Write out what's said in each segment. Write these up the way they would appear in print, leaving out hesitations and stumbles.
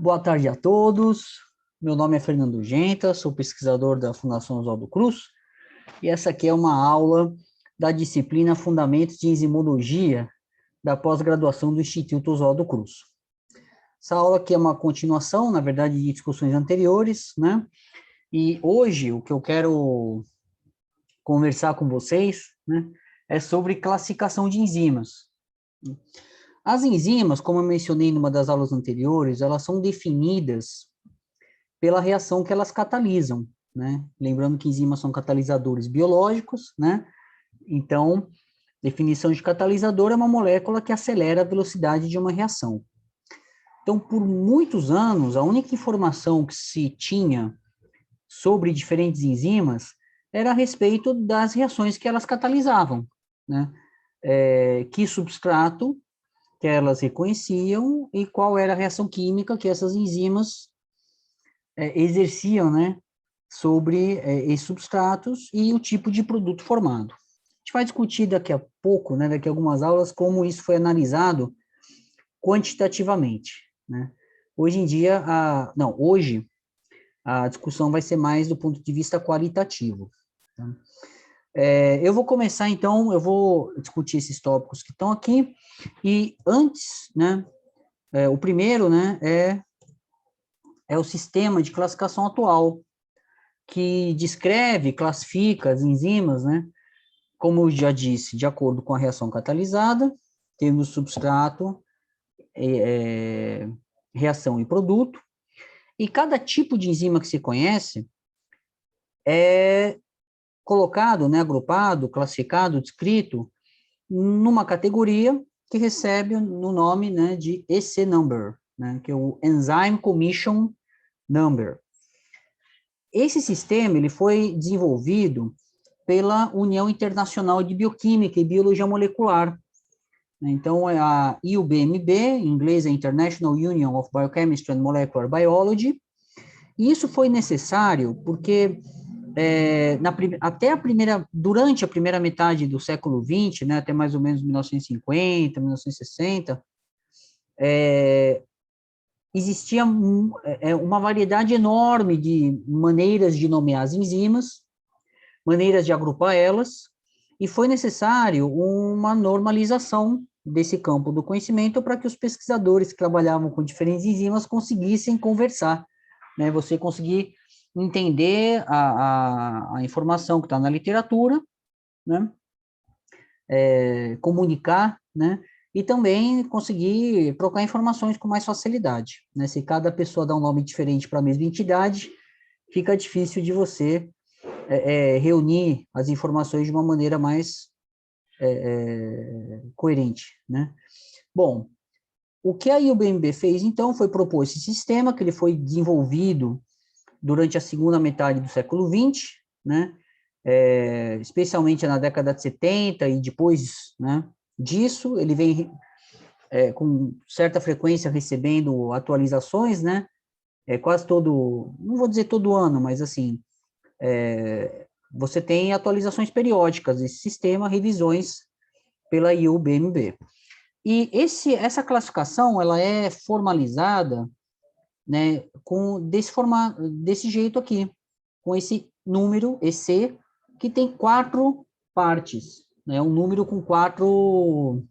Boa tarde a todos. Meu nome é Fernando Genta, sou pesquisador da Fundação Oswaldo Cruz, e essa aqui é uma aula da disciplina Fundamentos de Enzimologia da pós-graduação do Instituto Oswaldo Cruz. Essa aula aqui é uma continuação, na verdade, de discussões anteriores, né? E hoje o que eu quero conversar com vocês, né, é sobre classificação de enzimas. As enzimas, como eu mencionei numa das aulas anteriores, elas são definidas pela reação que elas catalisam, né? Lembrando que enzimas são catalisadores biológicos, né? Então, definição de catalisador é uma molécula que acelera a velocidade de uma reação. Então, por muitos anos, a única informação que se tinha sobre diferentes enzimas era a respeito das reações que elas catalisavam, né? Que substrato que elas reconheciam e qual era a reação química que essas enzimas exerciam, né, sobre esses substratos e o tipo de produto formado. A gente vai discutir daqui a pouco, né, daqui a algumas aulas, como isso foi analisado quantitativamente, né. Hoje em dia, hoje, a discussão vai ser mais do ponto de vista qualitativo. Tá? Eu vou começar, então, eu vou discutir esses tópicos que estão aqui, e antes, né, o primeiro, né, é o sistema de classificação atual, que descreve, classifica as enzimas, né, como eu já disse, de acordo com a reação catalisada, temos substrato, reação e produto, e cada tipo de enzima que se conhece é colocado, né, agrupado, classificado, descrito numa categoria que recebe no nome, né, de EC number, né, que é o Enzyme Commission Number. Esse sistema ele foi desenvolvido pela União Internacional de Bioquímica e Biologia Molecular. Então, é a IUBMB, em inglês é International Union of Biochemistry and Molecular Biology, e isso foi necessário porque durante a primeira metade do século XX, né, até mais ou menos 1950, 1960, existia uma variedade enorme de maneiras de nomear as enzimas, maneiras de agrupar elas, e foi necessário uma normalização desse campo do conhecimento para que os pesquisadores que trabalhavam com diferentes enzimas conseguissem conversar, né? Você conseguir entender a informação que está na literatura, né? Comunicar, né? E também conseguir trocar informações com mais facilidade, né? Se cada pessoa dá um nome diferente para a mesma entidade, fica difícil de você reunir as informações de uma maneira mais coerente, né? Bom, o que a IUBMB fez, então, foi propor esse sistema, que ele foi desenvolvido durante a segunda metade do século XX, né? Especialmente na década de 70 e depois, né, disso, ele vem com certa frequência recebendo atualizações, né? Quase todo, não vou dizer todo ano, mas assim, você tem atualizações periódicas desse sistema, revisões pela IUBMB. E essa classificação, ela é formalizada, né, desse jeito aqui, com esse número, EC, que tem 4 partes, né, um número com 4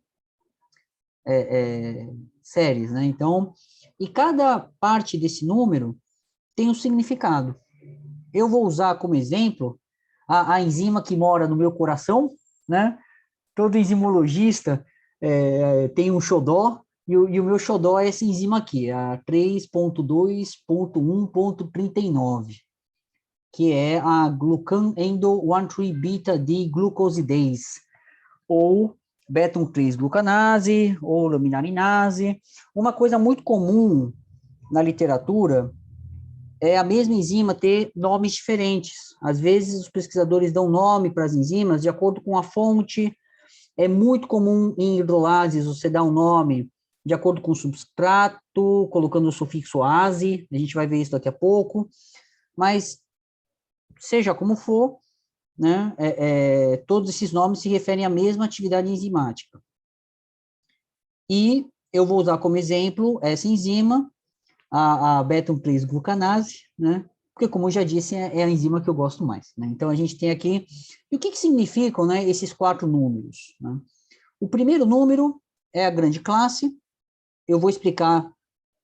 séries, né, então, e cada parte desse número tem um significado. Eu vou usar como exemplo a enzima que mora no meu coração, né, todo enzimologista tem um xodó, e o meu xodó é essa enzima aqui, a 3.2.1.39, que é a glucan endo 1,3-beta-D glucosidase, ou beta-1,3 glucanase, ou laminarinase. Uma coisa muito comum na literatura é a mesma enzima ter nomes diferentes. Às vezes, os pesquisadores dão nome para as enzimas de acordo com a fonte. É muito comum em hidrolases você dar um nome de acordo com o substrato, colocando o sufixo ase, a gente vai ver isso daqui a pouco, mas seja como for, né, todos esses nomes se referem à mesma atividade enzimática. E eu vou usar como exemplo essa enzima, a beta-3-glucanase, né? Porque, como eu já disse, é a enzima que eu gosto mais, né? Então, a gente tem aqui... E o que significam, né, esses 4 números, né? O primeiro número é a grande classe, eu vou explicar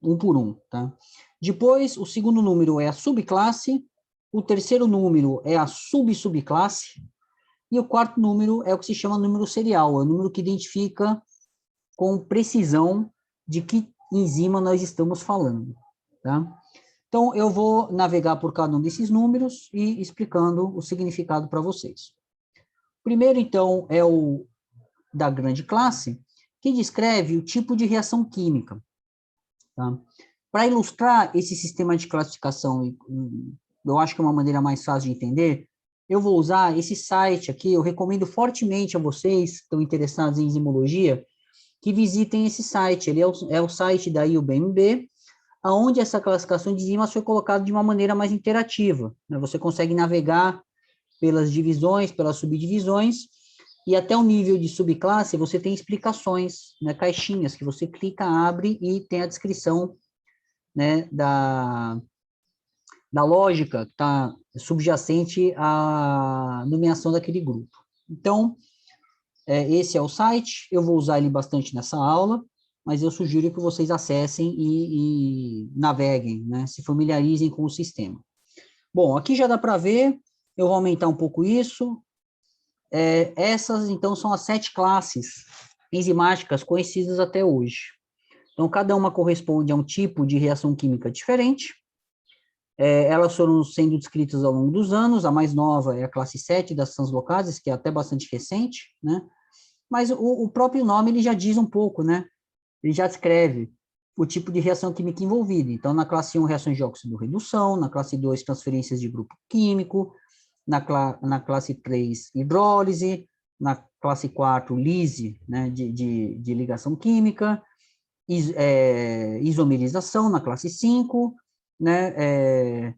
um por um, tá? Depois, o segundo número é a subclasse, o terceiro número é a sub-subclasse, e o quarto número é o que se chama número serial, é o número que identifica com precisão de que enzima nós estamos falando, tá? Então, eu vou navegar por cada um desses números e explicando o significado para vocês. Primeiro, então, é o da grande classe, que descreve o tipo de reação química, tá? Para ilustrar esse sistema de classificação, eu acho que é uma maneira mais fácil de entender, eu vou usar esse site aqui, eu recomendo fortemente a vocês que estão interessados em enzimologia, que visitem esse site, ele é o site da IUBMB, onde essa classificação de enzimas foi colocada de uma maneira mais interativa, né? Você consegue navegar pelas divisões, pelas subdivisões, e até o nível de subclasse, você tem explicações, né, caixinhas, que você clica, abre e tem a descrição, né, da lógica que está subjacente à nomeação daquele grupo. Então, esse é o site, eu vou usar ele bastante nessa aula, mas eu sugiro que vocês acessem e naveguem, né, se familiarizem com o sistema. Bom, aqui já dá para ver, eu vou aumentar um pouco isso. Essas, então, são as 7 classes enzimáticas conhecidas até hoje. Então, cada uma corresponde a um tipo de reação química diferente. Elas foram sendo descritas ao longo dos anos, a mais nova é a classe 7 das translocases, que é até bastante recente, né? Mas o próprio nome, ele já diz um pouco, né? Ele já descreve o tipo de reação química envolvida. Então, na classe 1, reações de óxido-redução, na classe 2, transferências de grupo químico, na classe 3, hidrólise, na classe 4, lise, né, de ligação química, isomerização na classe 5, né,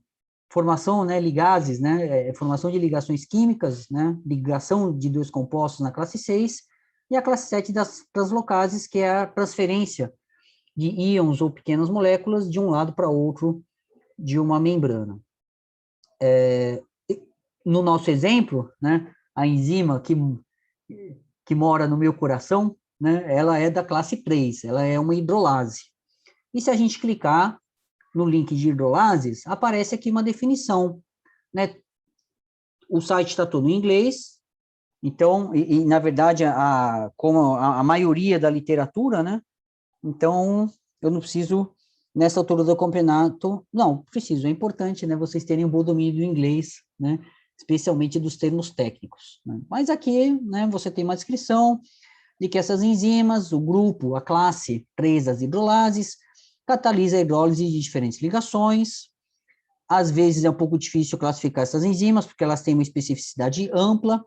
formação, né, ligases, né, formação de ligações químicas, né, ligação de 2 compostos na classe 6, e a classe 7 das translocases, que é a transferência de íons ou pequenas moléculas de um lado para outro de uma membrana. No nosso exemplo, né, a enzima que mora no meu coração, né, ela é da classe 3, ela é uma hidrolase. E se a gente clicar no link de hidrolases, aparece aqui uma definição, né? O site está todo em inglês, então, na verdade, como a maioria da literatura, né? Então, eu não preciso, nessa altura do campeonato, não, preciso, é importante, né? Vocês terem um bom domínio do inglês, né? Especialmente dos termos técnicos, né? Mas aqui, né, você tem uma descrição de que essas enzimas, o grupo, a classe 3 das hidrolases, catalisa a hidrólise de diferentes ligações. Às vezes é um pouco difícil classificar essas enzimas, porque elas têm uma especificidade ampla.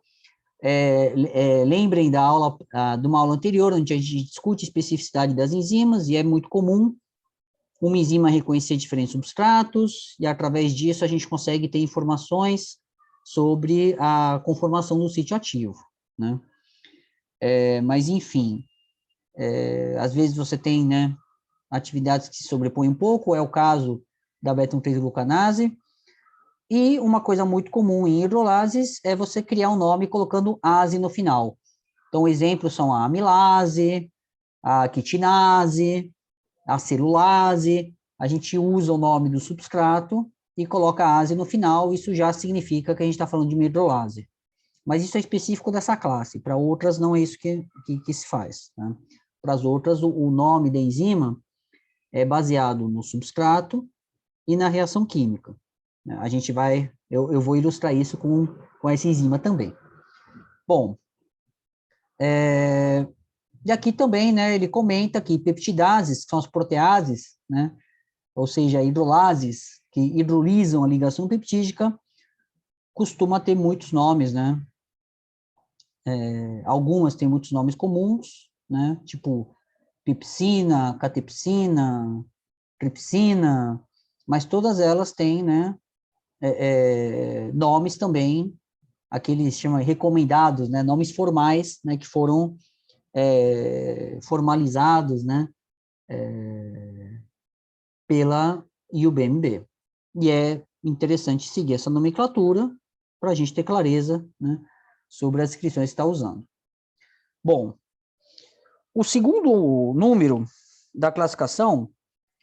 Lembrem da aula, de uma aula anterior, onde a gente discute a especificidade das enzimas, e é muito comum uma enzima reconhecer diferentes substratos, e através disso a gente consegue ter informações sobre a conformação do sítio ativo, né? Mas, enfim, às vezes você tem, né, atividades que se sobrepõem um pouco, é o caso da beta-3-glucanase, e uma coisa muito comum em hidrolases é você criar um nome colocando ase no final. Então, exemplos são a amilase, a quitinase, a celulase, a gente usa o nome do substrato e coloca ase no final, isso já significa que a gente está falando de uma hidrolase. Mas isso é específico dessa classe, para outras não é isso que se faz, né? Para as outras, o nome da enzima é baseado no substrato e na reação química. A gente vai, eu vou ilustrar isso com essa enzima também. Bom, e aqui também, né, ele comenta que peptidases, que são as proteases, né, ou seja, hidrolases, que hidrolisam a ligação peptídica, costuma ter muitos nomes, né? Algumas têm muitos nomes comuns, né, tipo pepsina, catepsina, tripsina, mas todas elas têm, né, nomes também, aqueles chamam recomendados, né, nomes formais, né, que foram formalizados, né, pela UBMB. E é interessante seguir essa nomenclatura para a gente ter clareza, né, sobre as descrições que está usando. Bom, o segundo número da classificação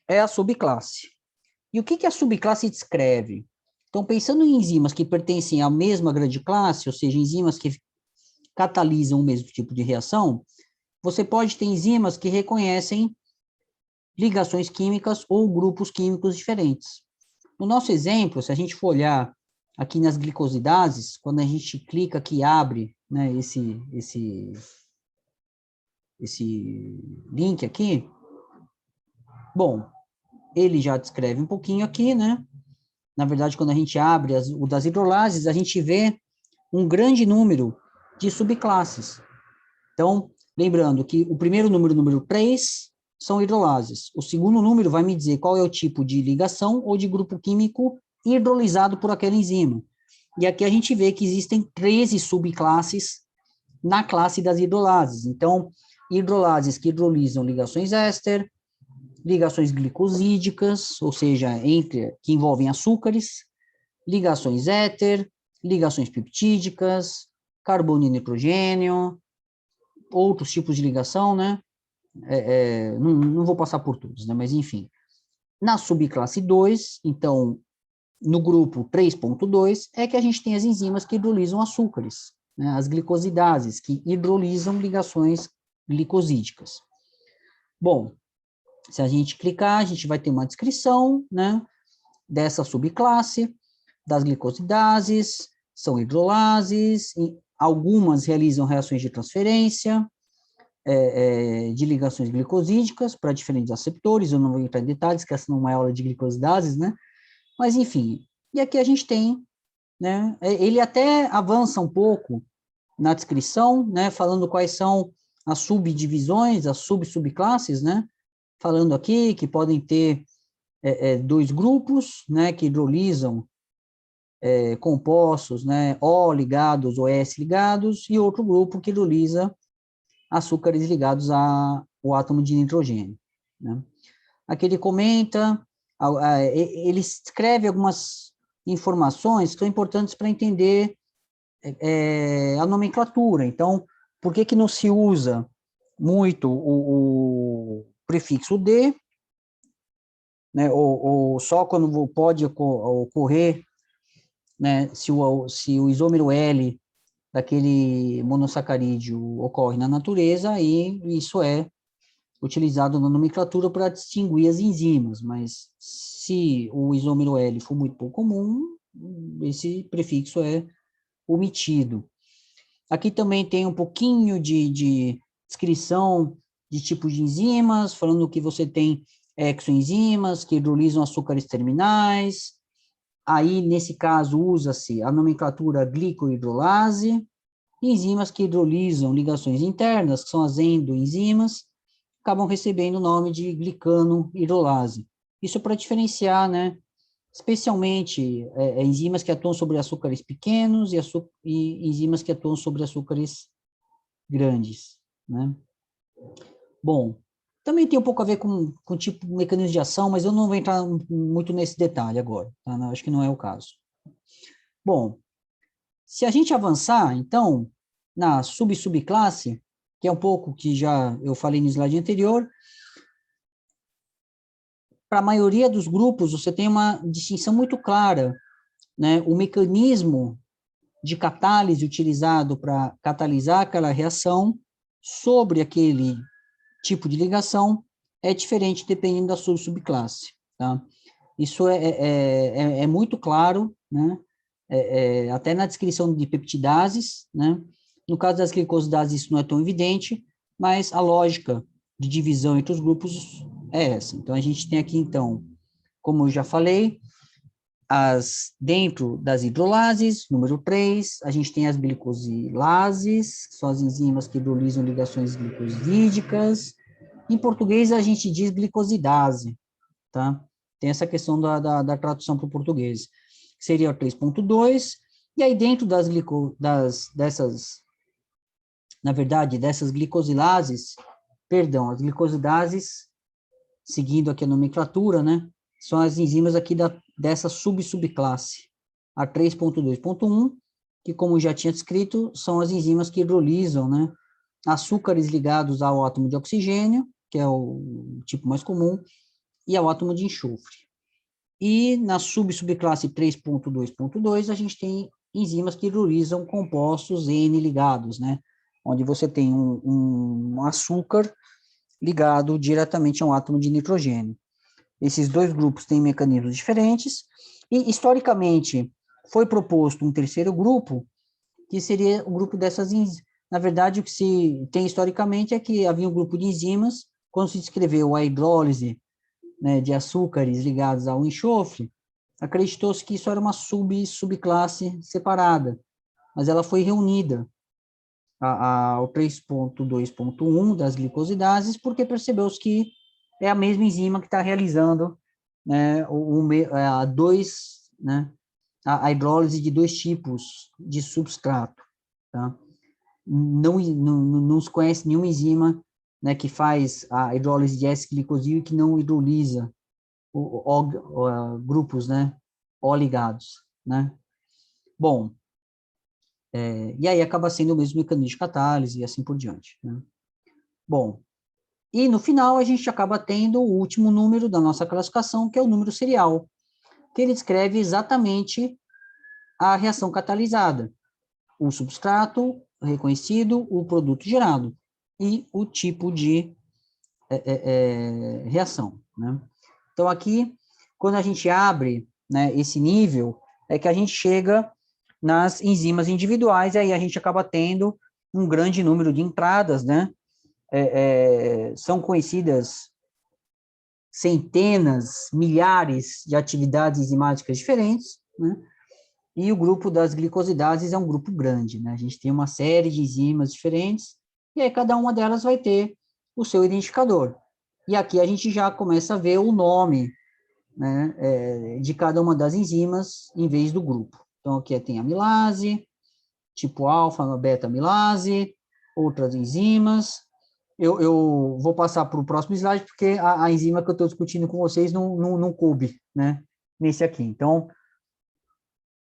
é a subclasse. E o que a subclasse descreve? Então, pensando em enzimas que pertencem à mesma grande classe, ou seja, enzimas que catalisam o mesmo tipo de reação, você pode ter enzimas que reconhecem ligações químicas ou grupos químicos diferentes. No nosso exemplo, se a gente for olhar aqui nas glicosidases, quando a gente clica aqui e abre, né, esse link aqui, bom, ele já descreve um pouquinho aqui, né? Na verdade, quando a gente abre o das hidrolases, a gente vê um grande número de subclasses. Então, lembrando que o primeiro número 3, são hidrolases. O segundo número vai me dizer qual é o tipo de ligação ou de grupo químico hidrolisado por aquela enzima. E aqui a gente vê que existem 13 subclasses na classe das hidrolases. Então, hidrolases que hidrolisam ligações éster, ligações glicosídicas, ou seja, que envolvem açúcares, ligações éter, ligações peptídicas, carbono e nitrogênio, outros tipos de ligação, né? Não vou passar por todos, né? Mas enfim. Na subclasse 2, então, no grupo 3.2, é que a gente tem as enzimas que hidrolisam açúcares, né? As glicosidases, que hidrolisam ligações glicosídicas. Bom, se a gente clicar, a gente vai ter uma descrição, né, dessa subclasse, das glicosidases, são hidrolases, algumas realizam reações de transferência, de ligações glicosídicas para diferentes aceptores, eu não vou entrar em detalhes, que essa não é aula de glicosidases, né, mas enfim, e aqui a gente tem, né, ele até avança um pouco na descrição, né, falando quais são as subdivisões, as subclasses, né, falando aqui que podem ter dois grupos, né, que hidrolisam compostos, né, O ligados ou S ligados, e outro grupo que hidrolisa açúcares ligados ao átomo de nitrogênio, né. Aqui ele comenta, ele escreve algumas informações que são importantes para entender a nomenclatura. Então, por que não se usa muito o prefixo D, né, ou só quando pode ocorrer, né, se o isômero L daquele monossacarídeo ocorre na natureza, aí isso é utilizado na nomenclatura para distinguir as enzimas, mas se o isômero L for muito pouco comum, esse prefixo é omitido. Aqui também tem um pouquinho de descrição de tipos de enzimas, falando que você tem exoenzimas que hidrolisam açúcares terminais. Aí, nesse caso, usa-se a nomenclatura glicohidrolase, enzimas que hidrolisam ligações internas, que são as endoenzimas, acabam recebendo o nome de glicanohidrolase. Isso para diferenciar, né, especialmente enzimas que atuam sobre açúcares pequenos e enzimas que atuam sobre açúcares grandes, né? Bom, também tem um pouco a ver com tipo de mecanismo de ação, mas eu não vou entrar muito nesse detalhe agora, tá? Não, acho que não é o caso. Bom, se a gente avançar, então, na subclasse, que é um pouco que já eu falei no slide anterior, para a maioria dos grupos, você tem uma distinção muito clara, né? O mecanismo de catálise utilizado para catalisar aquela reação sobre aquele tipo de ligação é diferente dependendo da sua subclasse, tá? Isso é muito claro, né? Até na descrição de peptidases, né? No caso das glicosidases isso não é tão evidente, mas a lógica de divisão entre os grupos é essa. Então, a gente tem aqui, então, como eu já falei, dentro das hidrolases, número 3, a gente tem as glicosilases, que são as enzimas que hidrolisam ligações glicosídicas. Em português, a gente diz glicosidase, tá? Tem essa questão da tradução para o português, que seria o 3.2, e aí dentro dessas glicosilases, perdão, as glicosidases, seguindo aqui a nomenclatura, né? são as enzimas aqui dessa subclasse, a 3.2.1, que, como já tinha descrito, são as enzimas que hidrolisam, né, açúcares ligados ao átomo de oxigênio, que é o tipo mais comum, e ao átomo de enxofre. E na subclasse 3.2.2, a gente tem enzimas que hidrolisam compostos N ligados, né, onde você tem um açúcar ligado diretamente a um átomo de nitrogênio. Esses dois grupos têm mecanismos diferentes, e, historicamente, foi proposto um terceiro grupo, que seria o grupo dessas enzimas. Na verdade, o que se tem historicamente é que havia um grupo de enzimas, quando se descreveu a hidrólise, né, de açúcares ligados ao enxofre, acreditou-se que isso era uma subclasse separada, mas ela foi reunida ao 3.2.1 das glicosidases, porque percebeu-se que é a mesma enzima que está realizando, né, a hidrólise de dois tipos de substrato. Tá? Não se conhece nenhuma enzima, né, que faz a hidrólise de S-glicosil e que não hidrolisa grupos, né, O ligados, né? Bom, e aí acaba sendo o mesmo mecanismo de catálise e assim por diante, né? Bom, e no final a gente acaba tendo o último número da nossa classificação, que é o número serial, que ele descreve exatamente a reação catalisada, o substrato reconhecido, o produto gerado e o tipo de reação, né? Então, aqui, quando a gente abre, né, esse nível, é que a gente chega nas enzimas individuais, e aí a gente acaba tendo um grande número de entradas, né? São conhecidas centenas, milhares de atividades enzimáticas diferentes, né? E o grupo das glicosidases é um grupo grande, né? A gente tem uma série de enzimas diferentes, e aí cada uma delas vai ter o seu identificador. E aqui a gente já começa a ver o nome, né, de cada uma das enzimas em vez do grupo. Então, aqui tem amilase, tipo alfa, beta amilase, outras enzimas. Eu vou passar para o próximo slide, porque a enzima que eu estou discutindo com vocês não coube, né, nesse aqui. Então,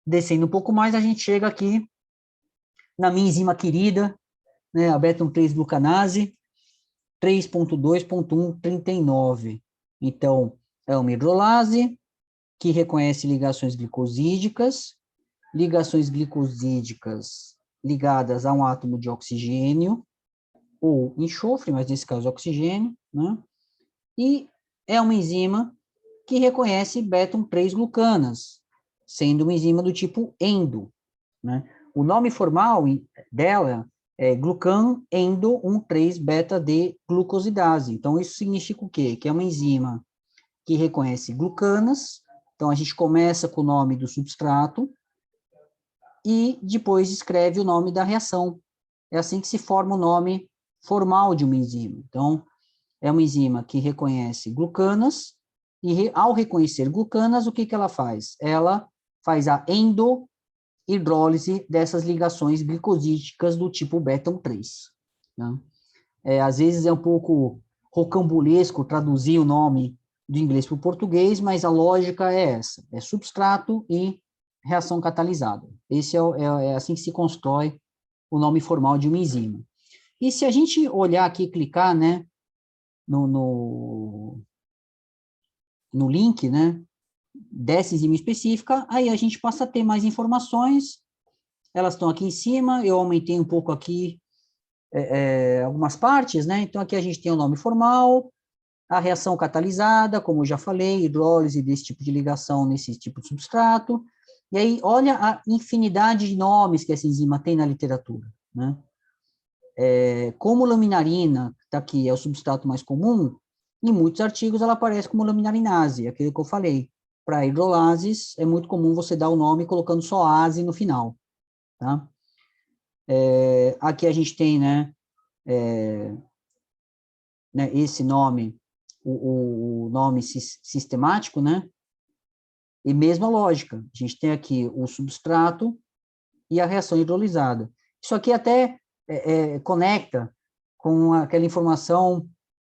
descendo um pouco mais, a gente chega aqui na minha enzima querida, né, a beta-1,3-glucanase, 3.2.139. Então, é uma hidrolase que reconhece ligações glicosídicas ligadas a um átomo de oxigênio, ou enxofre, mas nesse caso oxigênio, né? E é uma enzima que reconhece beta-1,3-glucanas, sendo uma enzima do tipo endo, né? O nome formal dela é glucan-endo-1,3-beta-D-glucosidase. Então, isso significa o quê? Que é uma enzima que reconhece glucanas. Então, a gente começa com o nome do substrato e depois escreve o nome da reação. É assim que se forma o nome formal de uma enzima. Então, é uma enzima que reconhece glucanas, e ao reconhecer glucanas, o que ela faz? Ela faz a hidrólise dessas ligações glicosídicas do tipo beta-1,3. Né? Às vezes é um pouco rocambolesco traduzir o nome do inglês para o português, mas a lógica é essa, é substrato e reação catalisada. Esse é assim que se constrói o nome formal de uma enzima. E se a gente olhar aqui, clicar, né, no link, né, dessa enzima específica, aí a gente passa a ter mais informações. Elas estão aqui em cima, eu aumentei um pouco aqui algumas partes, né? Então, aqui a gente tem o nome formal, a reação catalisada, como eu já falei, hidrólise desse tipo de ligação nesse tipo de substrato, e aí, olha a infinidade de nomes que essa enzima tem na literatura, né? Como laminarina, tá aqui, é o substrato mais comum, em muitos artigos ela aparece como laminarinase, aquilo que eu falei. Para hidrolases, é muito comum você dar o nome colocando só ase no final, tá? Aqui a gente tem, né, esse nome, o nome sistemático, né, e mesma lógica, a gente tem aqui o substrato e a reação hidrolisada. Isso aqui até conecta com aquela informação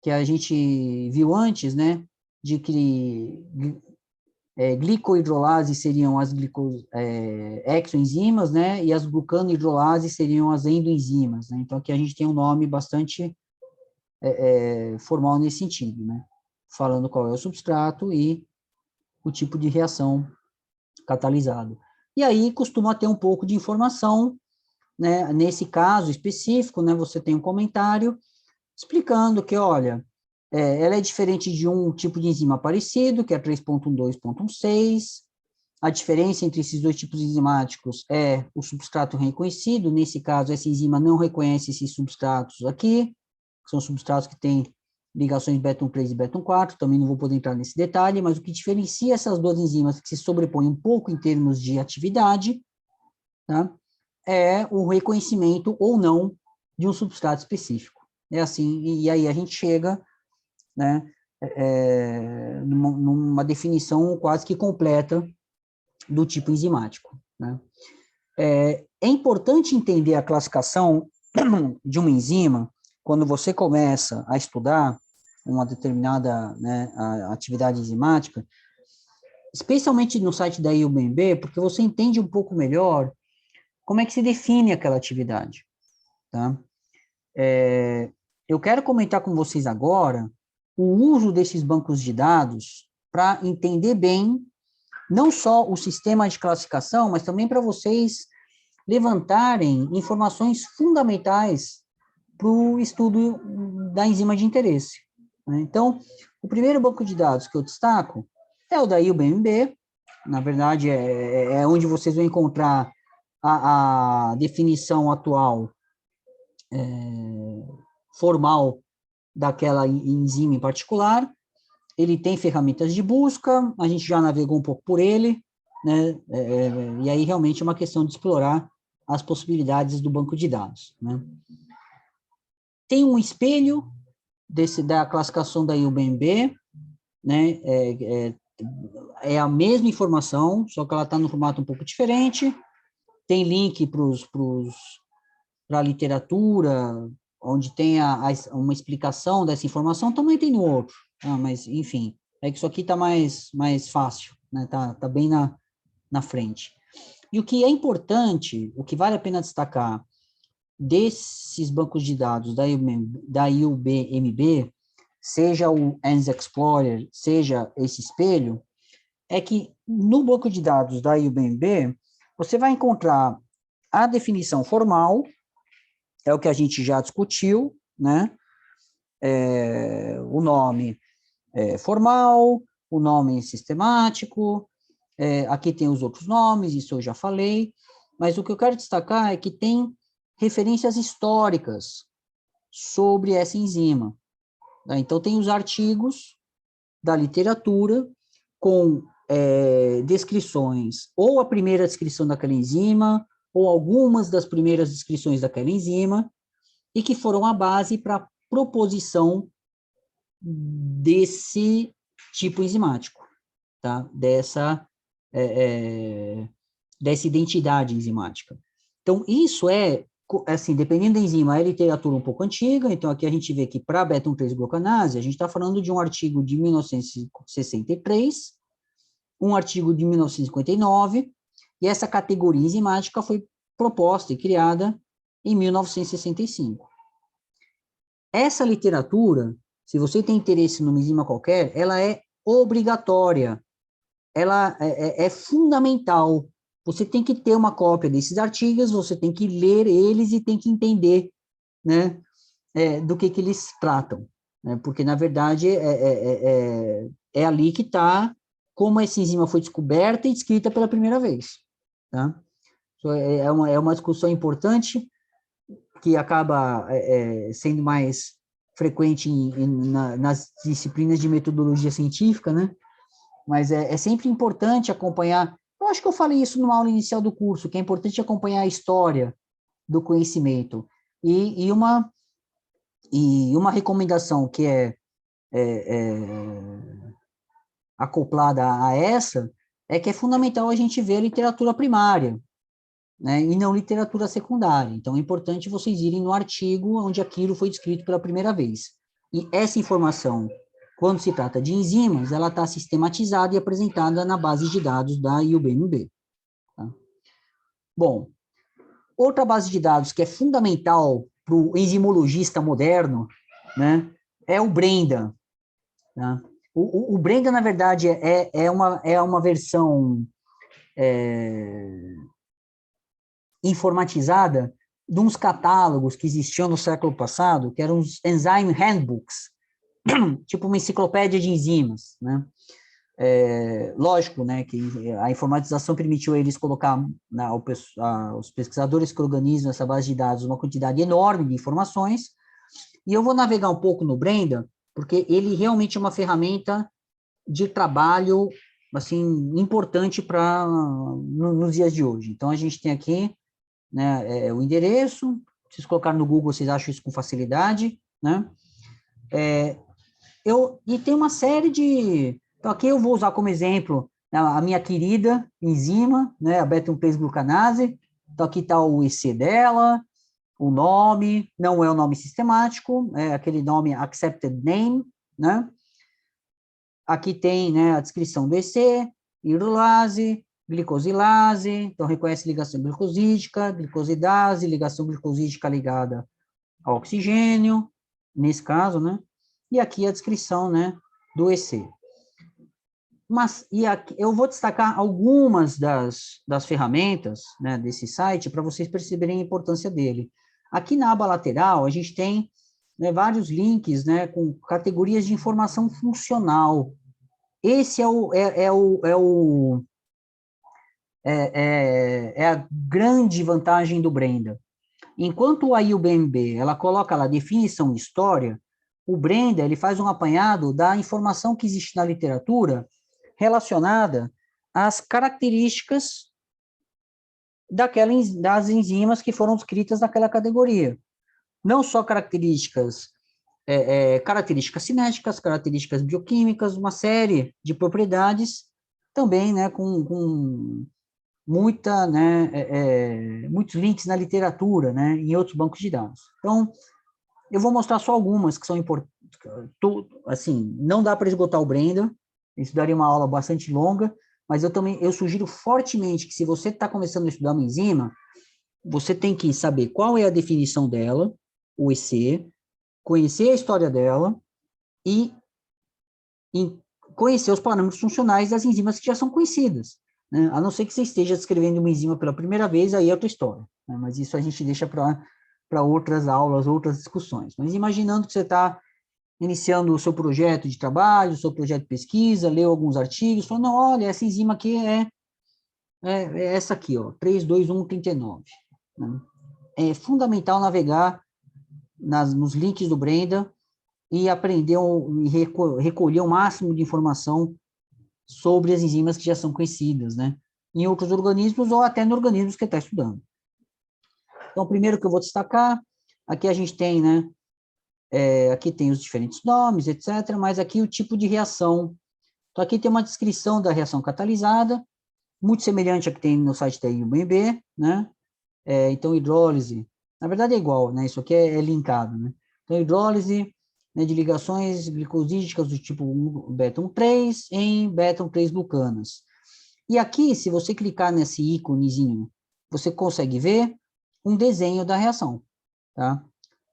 que a gente viu antes, né, de que glicohidrolases seriam as exoenzimas, né, e as glucanohidrolases seriam as endoenzimas, né? Então, aqui a gente tem um nome bastante formal nesse sentido, né, falando qual é o substrato e o tipo de reação catalisado. E aí costuma ter um pouco de informação, né, nesse caso específico, né, você tem um comentário explicando que, olha, ela é diferente de um tipo de enzima parecido, que é 3.12.16, a diferença entre esses dois tipos enzimáticos é o substrato reconhecido, nesse caso, essa enzima não reconhece esses substratos aqui, que são substratos que têm ligações beta 3 e beta 4, também não vou poder entrar nesse detalhe, mas o que diferencia essas duas enzimas, que se sobrepõem um pouco em termos de atividade, tá, é o reconhecimento ou não de um substrato específico. É assim, e aí a gente chega, né, numa definição quase que completa do tipo enzimático, né. É importante entender a classificação de uma enzima quando você começa a estudar uma determinada, né, atividade enzimática, especialmente no site da IUBMB, porque você entende um pouco melhor como é que se define aquela atividade, tá? Eu quero comentar com vocês agora o uso desses bancos de dados para entender bem não só o sistema de classificação, mas também para vocês levantarem informações fundamentais para o estudo da enzima de interesse, né? Então, o primeiro banco de dados que eu destaco é o da IUBMB, na verdade é onde vocês vão encontrar a definição atual formal daquela enzima em particular. Ele tem ferramentas de busca, a gente já navegou um pouco por ele, né, e aí realmente é uma questão de explorar as possibilidades do banco de dados, né. Tem um espelho da classificação da IUBMB, né, é a mesma informação, só que ela está no formato um pouco diferente, tem link para a literatura, onde tem uma explicação dessa informação, também tem no outro, mas, enfim, é que isso aqui está mais fácil, né, tá bem na frente. E o que é importante, o que vale a pena destacar desses bancos de dados da IUBMB, seja o ENS Explorer, seja esse espelho, é que no banco de dados da IUBMB, você vai encontrar a definição formal, é o que a gente já discutiu, né? O nome formal, o nome sistemático, aqui tem os outros nomes, isso eu já falei, mas o que eu quero destacar é que tem referências históricas sobre essa enzima, tá? Então, tem os artigos da literatura com descrições, ou a primeira descrição daquela enzima, ou algumas das primeiras descrições daquela enzima, e que foram a base para a proposição desse tipo enzimático, tá? Dessa identidade enzimática. Então, isso assim, dependendo da enzima, é literatura um pouco antiga, então aqui a gente vê que para beta-1,3-glucanase, a gente está falando de um artigo de 1963, um artigo de 1959, e essa categoria enzimática foi proposta e criada em 1965. Essa literatura, se você tem interesse numa enzima qualquer, ela é obrigatória, ela é fundamental. Você tem que ter uma cópia desses artigos, você tem que ler eles e tem que entender, né, do que eles tratam, né, porque, na verdade, é ali que está como essa enzima foi descoberta e descrita pela primeira vez, tá? Então, é uma discussão importante que acaba sendo mais frequente nas disciplinas de metodologia científica, né? Mas é sempre importante acompanhar. Eu acho que eu falei isso numa aula inicial do curso, que é importante acompanhar a história do conhecimento. E uma recomendação que acoplada a essa é que é fundamental a gente ver a literatura primária, né, e não literatura secundária. Então, é importante vocês irem no artigo onde aquilo foi descrito pela primeira vez. E essa informação quando se trata de enzimas, ela está sistematizada e apresentada na base de dados da IUBMB. Tá? Bom, outra base de dados que é fundamental para o enzimologista moderno, né, é o Brenda. Tá? O Brenda, na verdade, é uma versão informatizada de uns catálogos que existiam no século passado, que eram os Enzyme Handbooks, tipo uma enciclopédia de enzimas, né? Lógico, né, que a informatização permitiu eles colocar, né, os pesquisadores que organizam essa base de dados uma quantidade enorme de informações, e eu vou navegar um pouco no Brenda, porque ele realmente é uma ferramenta de trabalho, assim, importante nos dias de hoje. Então, a gente tem aqui, né, o endereço, se vocês colocarem no Google, vocês acham isso com facilidade, né? E tem uma série de... Então, aqui eu vou usar como exemplo a minha querida enzima, né, a beta-1,3-glucanase. Então, aqui está o IC dela, o nome, não é o nome sistemático, é aquele nome accepted name, né? Aqui tem, né, a descrição do EC, hidrolase, glicosilase, então reconhece ligação glicosídica, glicosidase, ligação glicosídica ligada ao oxigênio, nesse caso, né? E aqui a descrição, né, do EC. E aqui, eu vou destacar algumas das ferramentas, né, desse site para vocês perceberem a importância dele. Aqui na aba lateral, a gente tem, né, vários links, né, com categorias de informação funcional. Esse é a grande vantagem do Brenda. Enquanto a IUBMB, ela coloca lá definição e história, o Brenda, ele faz um apanhado da informação que existe na literatura relacionada às características das enzimas que foram descritas naquela categoria. Não só características cinéticas, características bioquímicas, uma série de propriedades também, né, com muitos links na literatura, né, em outros bancos de dados. Então, eu vou mostrar só algumas que são importantes. Assim, não dá para esgotar o Brenda, isso daria uma aula bastante longa, mas eu sugiro fortemente que se você está começando a estudar uma enzima, você tem que saber qual é a definição dela, o EC, conhecer a história dela e conhecer os parâmetros funcionais das enzimas que já são conhecidas, né? A não ser que você esteja descrevendo uma enzima pela primeira vez, aí é outra história, né? Mas isso a gente deixa para outras aulas, outras discussões. Mas imaginando que você está iniciando o seu projeto de trabalho, o seu projeto de pesquisa, leu alguns artigos, falando, não, olha, essa enzima aqui é essa aqui, ó, 32139. Né? É fundamental navegar nos links do Brenda e aprender e recolher o máximo de informação sobre as enzimas que já são conhecidas, né? Em outros organismos ou até no organismos que está estudando. Então, o primeiro que eu vou destacar, aqui a gente tem, né? Aqui tem os diferentes nomes, etc., mas aqui o tipo de reação. Então, aqui tem uma descrição da reação catalisada, muito semelhante à que tem no site da IUBMB, né? Então, hidrólise, na verdade é igual, né? Isso aqui é linkado, né? Então, hidrólise, né, de ligações glicosídicas do tipo beta-1,3 em beta-1,3-glucanas. E aqui, se você clicar nesse íconezinho, você consegue ver um desenho da reação, tá?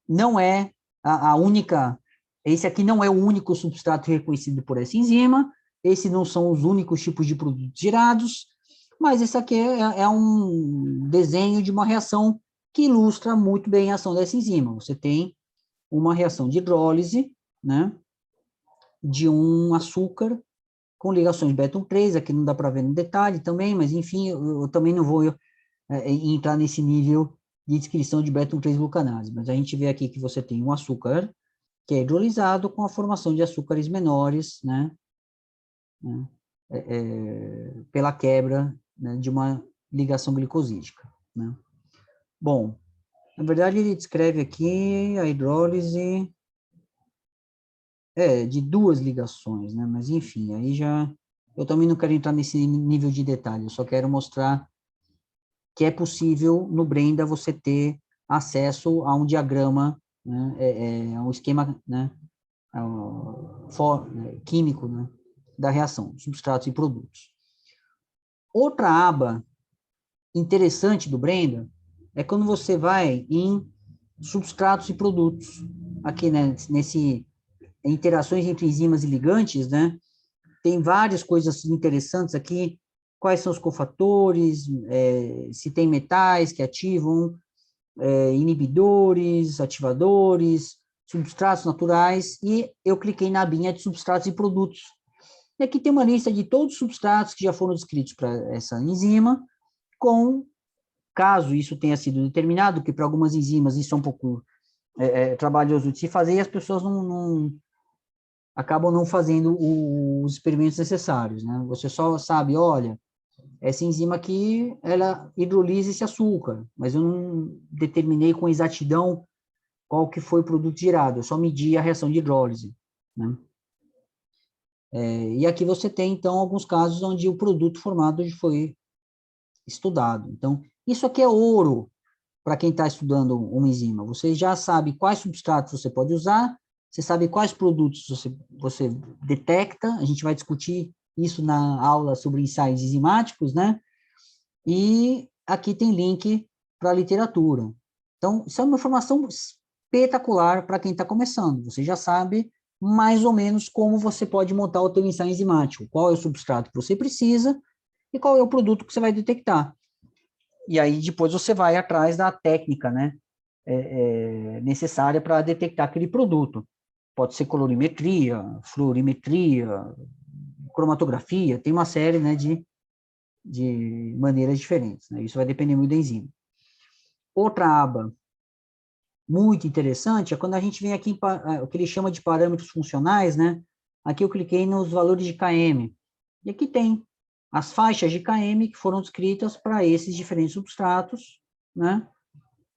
Não é a única, esse aqui não é o único substrato reconhecido por essa enzima, esses não são os únicos tipos de produtos gerados, mas esse aqui é um desenho de uma reação que ilustra muito bem a ação dessa enzima. Você tem uma reação de hidrólise, né, de um açúcar com ligações beta-1,3, aqui não dá para ver no detalhe também, mas enfim, eu também não vou entrar nesse nível de descrição de beta-1,3-glucanase, mas a gente vê aqui que você tem um açúcar que é hidrolisado com a formação de açúcares menores, né, pela quebra, né, de uma ligação glicosídica, né. Bom, na verdade ele descreve aqui a hidrólise de duas ligações, né, mas enfim, aí já, eu também não quero entrar nesse nível de detalhe, eu só quero mostrar que é possível no Brenda você ter acesso a um diagrama, né, a um esquema, né, químico, né, da reação, substratos e produtos. Outra aba interessante do Brenda é quando você vai em substratos e produtos. Aqui, né, nesse interações entre enzimas e ligantes, né, tem várias coisas interessantes aqui. Quais são os cofatores, se tem metais que ativam, inibidores, ativadores, substratos naturais, e eu cliquei na abinha de substratos e produtos. E aqui tem uma lista de todos os substratos que já foram descritos para essa enzima, com, caso isso tenha sido determinado, que para algumas enzimas isso é um pouco trabalhoso de se fazer, e as pessoas acabam não fazendo os experimentos necessários, né? Você só sabe, olha, essa enzima aqui, ela hidrolisa esse açúcar, mas eu não determinei com exatidão qual que foi o produto gerado, eu só medi a reação de hidrólise, né? E aqui você tem, então, alguns casos onde o produto formado foi estudado. Então, isso aqui é ouro para quem está estudando uma enzima. Você já sabe quais substratos você pode usar, você sabe quais produtos você detecta, a gente vai discutir isso na aula sobre ensaios enzimáticos, né? E aqui tem link para a literatura. Então, isso é uma informação espetacular para quem está começando. Você já sabe mais ou menos como você pode montar o teu ensaio enzimático, qual é o substrato que você precisa e qual é o produto que você vai detectar. E aí depois você vai atrás da técnica, né, necessária para detectar aquele produto. Pode ser colorimetria, fluorimetria, cromatografia, tem uma série, né, de maneiras diferentes, né? Isso vai depender muito da enzima. Outra aba muito interessante é quando a gente vem aqui o que ele chama de parâmetros funcionais, né? Aqui eu cliquei nos valores de km. E aqui tem as faixas de km que foram descritas para esses diferentes substratos, né?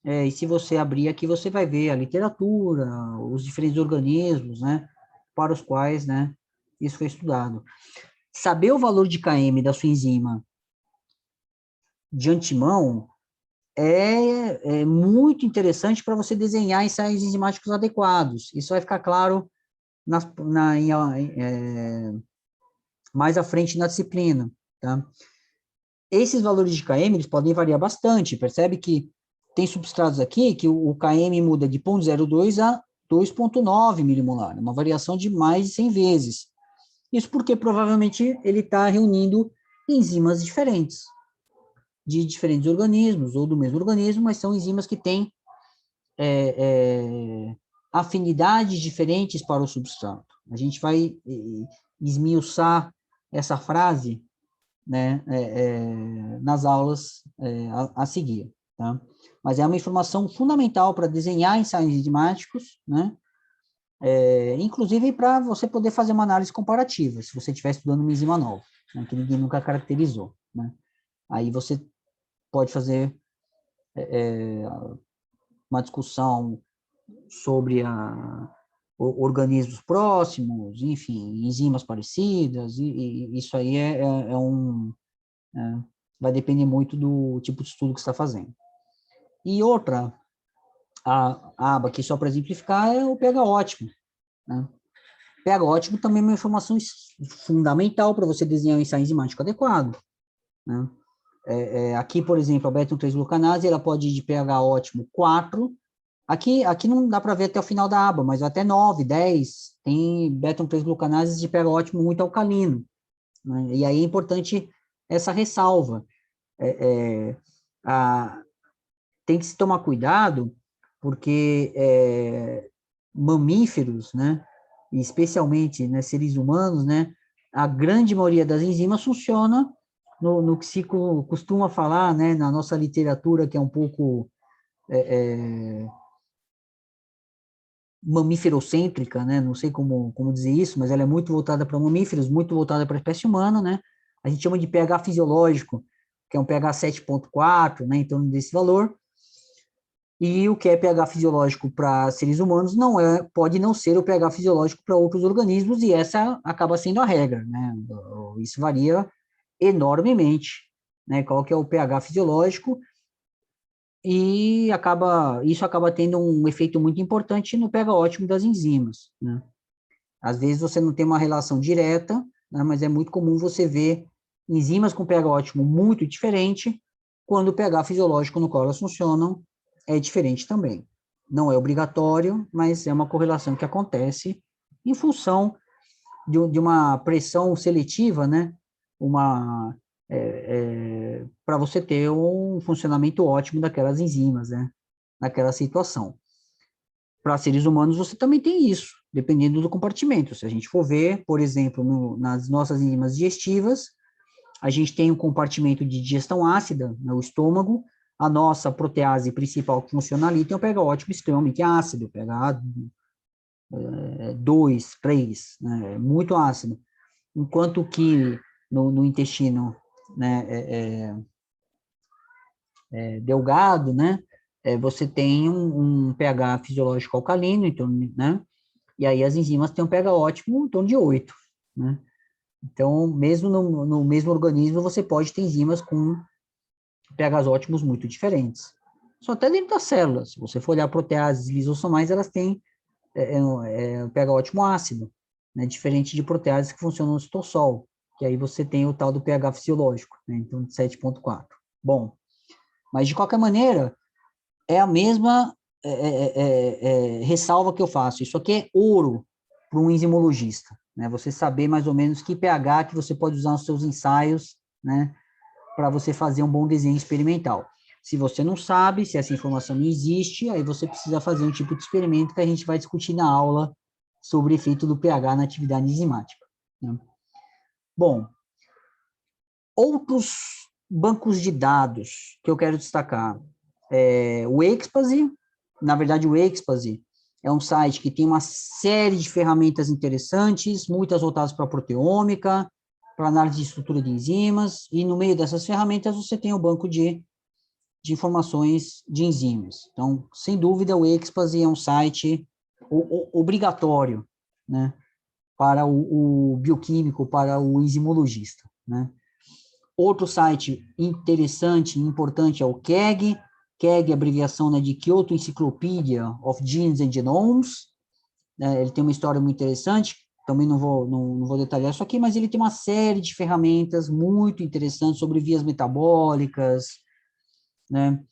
E se você abrir aqui, você vai ver a literatura, os diferentes organismos, né? Para os quais, né? Isso foi estudado. Saber o valor de km da sua enzima de antemão é muito interessante para você desenhar ensaios enzimáticos adequados. Isso vai ficar claro mais à frente na disciplina, tá? Esses valores de km, eles podem variar bastante, percebe que tem substratos aqui que o km muda de 0,02 a 2,9 milimolar, uma variação de mais de 100 vezes. Isso porque provavelmente ele está reunindo enzimas diferentes, de diferentes organismos, ou do mesmo organismo, mas são enzimas que têm afinidades diferentes para o substrato. A gente vai esmiuçar essa frase, né, nas aulas a seguir, tá? Mas é uma informação fundamental para desenhar ensaios enzimáticos, né? Inclusive para você poder fazer uma análise comparativa, se você estiver estudando uma enzima nova, né, que ninguém nunca caracterizou, né? Aí você pode fazer uma discussão sobre organismos próximos, enfim, enzimas parecidas, e isso aí vai depender muito do tipo de estudo que você está fazendo. E outra a aba aqui, só para exemplificar, é o pH ótimo, né? pH ótimo também é uma informação fundamental para você desenhar um ensaio enzimático adequado, né? Aqui, por exemplo, a beta-3-glucanase, ela pode ir de pH ótimo 4, aqui não dá para ver até o final da aba, mas até 9, 10, tem beta-3-glucanases de pH ótimo muito alcalino, né? E aí é importante essa ressalva. Tem que se tomar cuidado, porque mamíferos, né, e especialmente, né, seres humanos, né, a grande maioria das enzimas funciona no que se costuma falar, né, na nossa literatura, que é um pouco mamíferocêntrica, né, não sei como dizer isso, mas ela é muito voltada para mamíferos, muito voltada para a espécie humana, né, a gente chama de pH fisiológico, que é um pH 7,4, né, em torno desse valor, e o que é pH fisiológico para seres humanos pode não ser o pH fisiológico para outros organismos, e essa acaba sendo a regra, né? Isso varia enormemente, né? Qual que é o pH fisiológico, e isso acaba tendo um efeito muito importante no pH ótimo das enzimas, né? Às vezes você não tem uma relação direta, né, mas é muito comum você ver enzimas com pH ótimo muito diferente, quando o pH fisiológico no qual elas funcionam é diferente também. Não é obrigatório, mas é uma correlação que acontece em função de uma pressão seletiva, né? Para você ter um funcionamento ótimo daquelas enzimas, né? Naquela situação. Para seres humanos, você também tem isso, dependendo do compartimento. Se a gente for ver, por exemplo, nas nossas enzimas digestivas, a gente tem um compartimento de digestão ácida, no estômago, a nossa protease principal que funciona ali tem um pH ótimo extremamente ácido, pH 2, 3, né, muito ácido. Enquanto que no intestino, né, delgado, né, você tem um pH fisiológico alcalino, então, né, e aí as enzimas têm um pH ótimo em torno de 8, né. Então, mesmo no mesmo organismo, você pode ter enzimas com pHs ótimos muito diferentes. Só até dentro das células, se você for olhar proteases lisossomais, elas têm um pH ótimo ácido, né, diferente de proteases que funcionam no citosol, que aí você tem o tal do pH fisiológico, né, então de 7,4. Bom, mas de qualquer maneira, é a mesma ressalva que eu faço. Isso aqui é ouro para um enzimologista, né, você saber mais ou menos que pH que você pode usar nos seus ensaios, né, para você fazer um bom desenho experimental. Se você não sabe, se essa informação não existe, aí você precisa fazer um tipo de experimento que a gente vai discutir na aula sobre o efeito do pH na atividade enzimática, né? Bom, outros bancos de dados que eu quero destacar. O Expasy, na verdade o Expasy é um site que tem uma série de ferramentas interessantes, muitas voltadas para a proteômica, para análise de estrutura de enzimas, e no meio dessas ferramentas você tem o banco de informações de enzimas. Então, sem dúvida, o Expasy é um site obrigatório, né, para o bioquímico, para o enzimologista, né. Outro site interessante e importante é o KEGG. KEGG é a abreviação, né, de Kyoto Encyclopedia of Genes and Genomes, né, ele tem uma história muito interessante, também não vou detalhar isso aqui, mas ele tem uma série de ferramentas muito interessantes sobre vias metabólicas, né,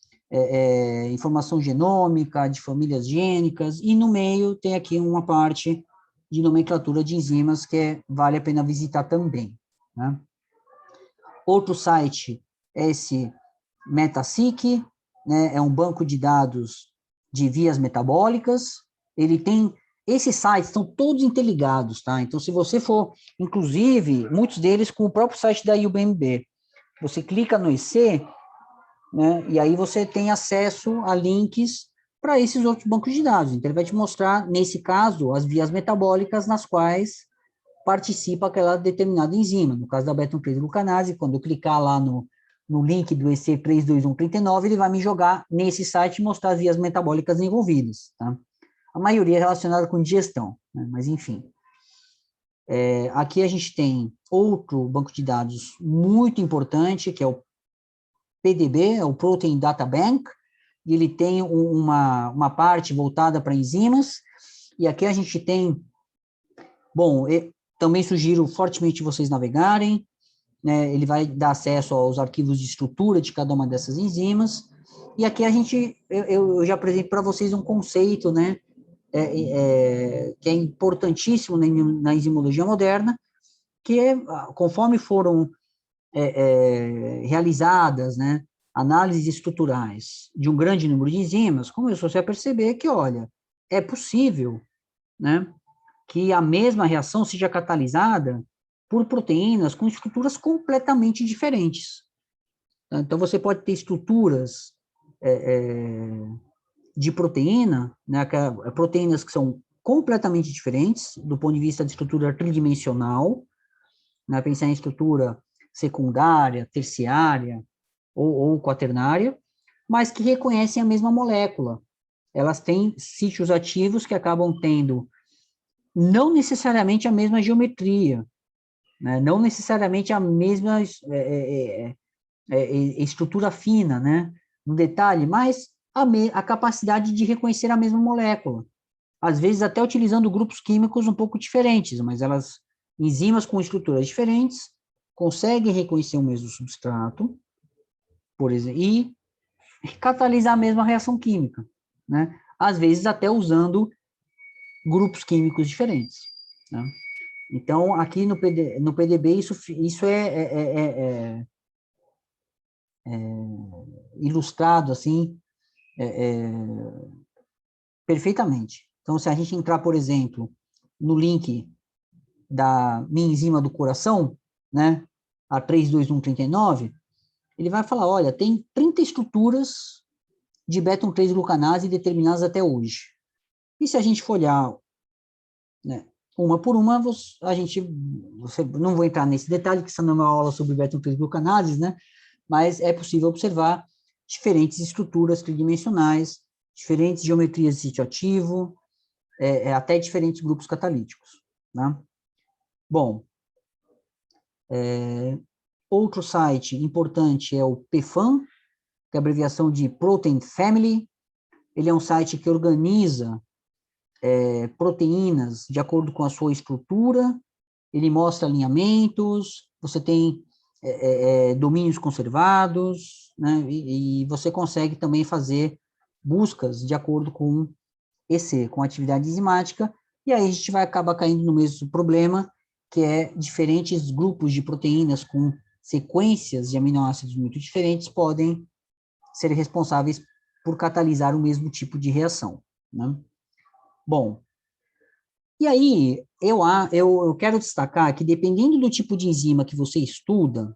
informação genômica, de famílias gênicas, e no meio tem aqui uma parte de nomenclatura de enzimas que vale a pena visitar também, né. Outro site é esse MetaSeq, né, é um banco de dados de vias metabólicas. Ele tem, esses sites estão todos interligados, tá? Então, se você for, inclusive, muitos deles com o próprio site da UBMB, você clica no IC, né, e aí você tem acesso a links para esses outros bancos de dados. Então, ele vai te mostrar, nesse caso, as vias metabólicas nas quais participa aquela determinada enzima. No caso da beta-nucleoglucanase, quando eu clicar lá no link do EC 32139, ele vai me jogar nesse site e mostrar as vias metabólicas envolvidas, tá? A maioria é relacionada com digestão, né? Mas enfim. Aqui a gente tem outro banco de dados muito importante, que é o PDB, é o Protein Data Bank, e ele tem uma parte voltada para enzimas, e aqui a gente tem, bom, também sugiro fortemente vocês navegarem, né, ele vai dar acesso aos arquivos de estrutura de cada uma dessas enzimas, e aqui eu já apresento para vocês um conceito, né, que é importantíssimo na enzimologia moderna, que é, conforme foram realizadas, né, análises estruturais de um grande número de enzimas, começou-se a perceber que, olha, é possível, né, que a mesma reação seja catalisada por proteínas com estruturas completamente diferentes. Então, você pode ter estruturas de proteína, né, proteínas que são completamente diferentes do ponto de vista de estrutura tridimensional, né, pensar em estrutura secundária, terciária ou quaternária, mas que reconhecem a mesma molécula. Elas têm sítios ativos que acabam tendo não necessariamente a mesma geometria, né, não necessariamente a mesma estrutura fina, né, no detalhe, mas a capacidade de reconhecer a mesma molécula. às vezes até utilizando grupos químicos um pouco diferentes, mas enzimas com estruturas diferentes, conseguem reconhecer o mesmo substrato, por exemplo, e catalisar a mesma reação química, né? Às vezes até usando grupos químicos diferentes, né? Então, aqui no PDB, isso ilustrado, assim, perfeitamente. Então, se a gente entrar, por exemplo, no link da minha enzima do coração, né, a 32139, ele vai falar, olha, tem 30 estruturas de beta-3-glucanase determinadas até hoje. E se a gente for olhar, né, uma por uma, não vou entrar nesse detalhe, que isso não é uma aula sobre beta-3-glucanases, né, mas é possível observar diferentes estruturas tridimensionais, diferentes geometrias de sítio ativo, até diferentes grupos catalíticos, né? Bom, outro site importante é o PFAM, que é a abreviação de Protein Family. Ele é um site que organiza proteínas de acordo com a sua estrutura, ele mostra alinhamentos, você tem domínios conservados, né, e você consegue também fazer buscas de acordo com com a atividade enzimática, e aí a gente vai acabar caindo no mesmo problema, que é diferentes grupos de proteínas com sequências de aminoácidos muito diferentes podem ser responsáveis por catalisar o mesmo tipo de reação, né? Bom, e aí eu quero destacar que dependendo do tipo de enzima que você estuda,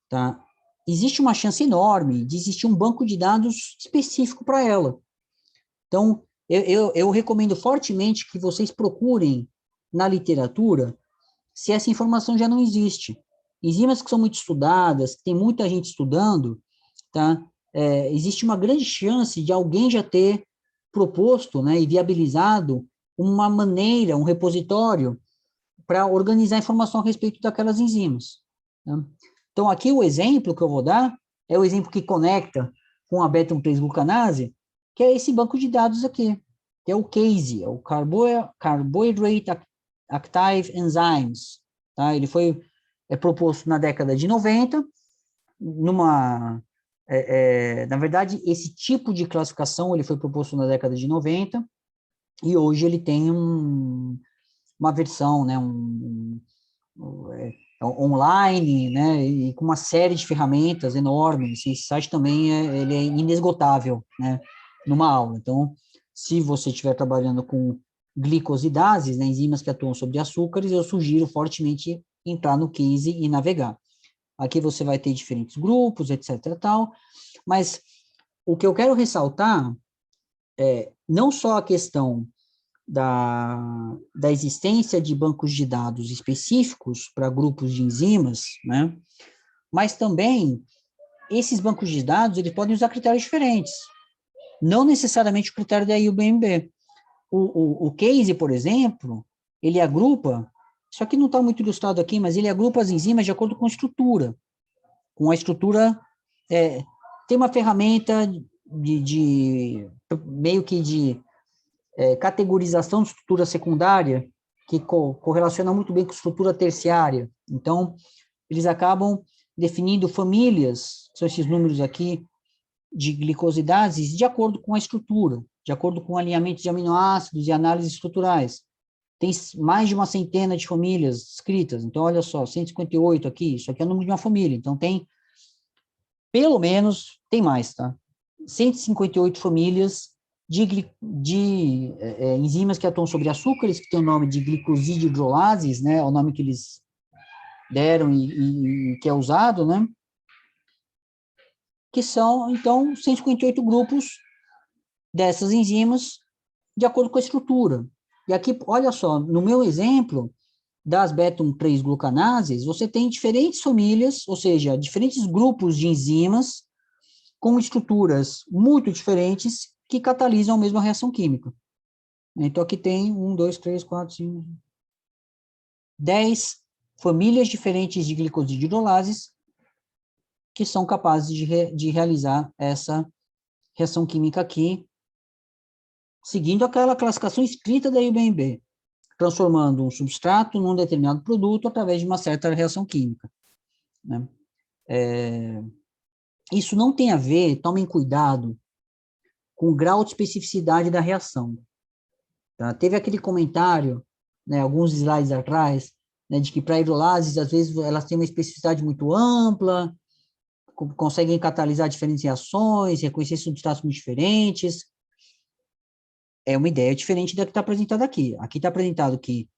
tá, existe uma chance enorme de existir um banco de dados específico para ela. Então, eu recomendo fortemente que vocês procurem na literatura se essa informação já não existe. Enzimas que são muito estudadas, que tem muita gente estudando, tá? Existe uma grande chance de alguém já ter proposto, né, e viabilizado uma maneira, um repositório para organizar informação a respeito daquelas enzimas, né? Então, aqui o exemplo que eu vou dar é o exemplo que conecta com a beta-3-glucanase, que é esse banco de dados aqui, que é o CASE, é o Carbohydrate Active Enzymes, tá? Ele foi proposto na década de 90, na verdade, esse tipo de classificação ele foi proposto na década de 90, e hoje ele tem uma versão, né, online, né, e com uma série de ferramentas enormes. Esse site também ele é inesgotável, né, numa aula. Então, se você estiver trabalhando com glicosidases, né, enzimas que atuam sobre açúcares, eu sugiro fortemente entrar no Case e navegar. Aqui você vai ter diferentes grupos, etc. tal, mas o que eu quero ressaltar é não só a questão da existência de bancos de dados específicos para grupos de enzimas, né? Mas também esses bancos de dados eles podem usar critérios diferentes, não necessariamente o critério da IUBMB. O Case, por exemplo, ele agrupa, isso aqui não está muito ilustrado aqui, mas ele agrupa as enzimas de acordo com a estrutura. Com a estrutura, tem uma ferramenta meio que de categorização de estrutura secundária, que correlaciona muito bem com estrutura terciária. Então, eles acabam definindo famílias, são esses números aqui, de glicosidases, de acordo com a estrutura, de acordo com o alinhamento de aminoácidos e análises estruturais. Tem mais de uma centena de famílias escritas, então, olha só, 158 aqui, isso aqui é o número de uma família, então tem, pelo menos, tem mais, tá? 158 famílias de enzimas que atuam sobre açúcares, que tem o nome de glicosidhidrolases, né, é o nome que eles deram e que é usado, né, que são, então, 158 grupos dessas enzimas de acordo com a estrutura. E aqui, olha só, no meu exemplo das beta-3-glucanases, você tem diferentes famílias, ou seja, diferentes grupos de enzimas com estruturas muito diferentes que catalisam a mesma reação química. Então, aqui tem 1, 2, 3, 4, 5, 10 famílias diferentes de glicosidhidrolases que são capazes de realizar essa reação química aqui, seguindo aquela classificação escrita da IUBMB, transformando um substrato num determinado produto através de uma certa reação química, né? Isso não tem a ver, tomem cuidado, com o grau de especificidade da reação. Tá? Teve aquele comentário, né, alguns slides atrás, né, de que para hidrolases, às vezes, elas têm uma especificidade muito ampla, conseguem catalisar diferentes reações, reconhecer substratos muito diferentes. É uma ideia diferente da que está apresentada aqui. Aqui está apresentado que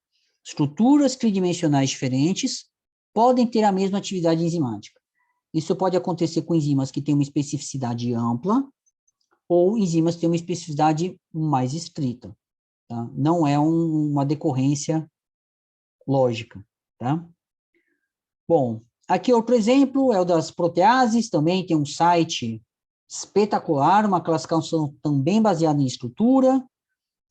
estruturas tridimensionais diferentes podem ter a mesma atividade enzimática. Isso pode acontecer com enzimas que têm uma especificidade ampla ou enzimas que têm uma especificidade mais estrita. Tá? Não é uma decorrência lógica. Tá? Bom, aqui outro exemplo é o das proteases, também tem um site espetacular, uma classificação também baseada em estrutura,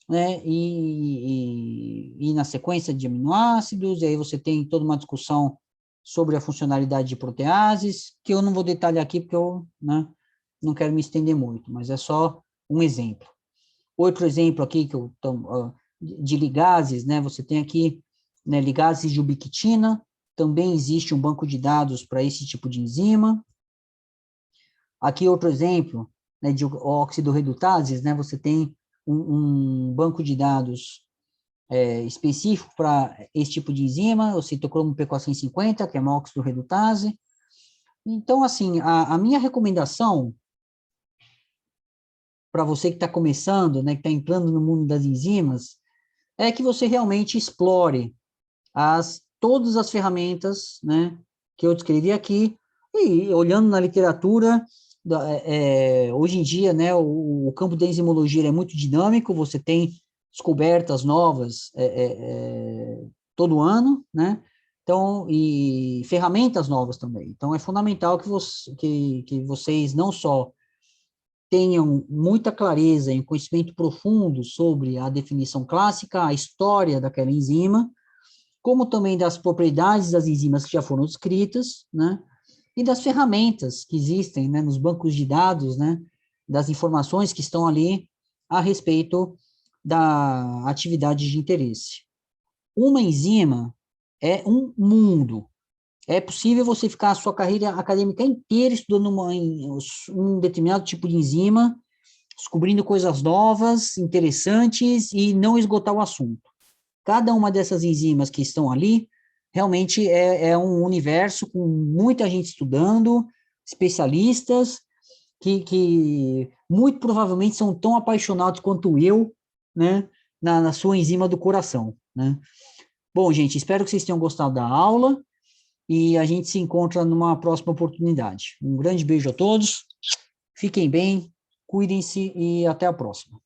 né, e na sequência de aminoácidos, e aí você tem toda uma discussão sobre a funcionalidade de proteases, que eu não vou detalhar aqui, porque eu, né, não quero me estender muito, mas é só um exemplo. Outro exemplo aqui que de ligases, né, você tem aqui, né, ligases de ubiquitina, também existe um banco de dados para esse tipo de enzima. Aqui outro exemplo, né, de oxidorredutases, né, você tem um banco de dados específico para esse tipo de enzima, o citocromo P450, que é uma oxidorredutase. Então, assim, a minha recomendação para você que está começando, né, que está entrando no mundo das enzimas, é que você realmente explore todas as ferramentas, né, que eu descrevi aqui, e olhando na literatura, hoje em dia, né, o campo da enzimologia é muito dinâmico, você tem descobertas novas todo ano, né, então, e ferramentas novas também. Então, é fundamental que vocês não só tenham muita clareza e um conhecimento profundo sobre a definição clássica, a história daquela enzima, como também das propriedades das enzimas que já foram descritas, né, e das ferramentas que existem, né, nos bancos de dados, né, das informações que estão ali a respeito da atividade de interesse. Uma enzima é um mundo. É possível você ficar a sua carreira acadêmica inteira estudando um determinado tipo de enzima, descobrindo coisas novas, interessantes, e não esgotar o assunto. Cada uma dessas enzimas que estão ali, realmente é um universo com muita gente estudando, especialistas, que muito provavelmente são tão apaixonados quanto eu, né, na sua enzima do coração, né. Bom, gente, espero que vocês tenham gostado da aula, e a gente se encontra numa próxima oportunidade. Um grande beijo a todos, fiquem bem, cuidem-se e até a próxima.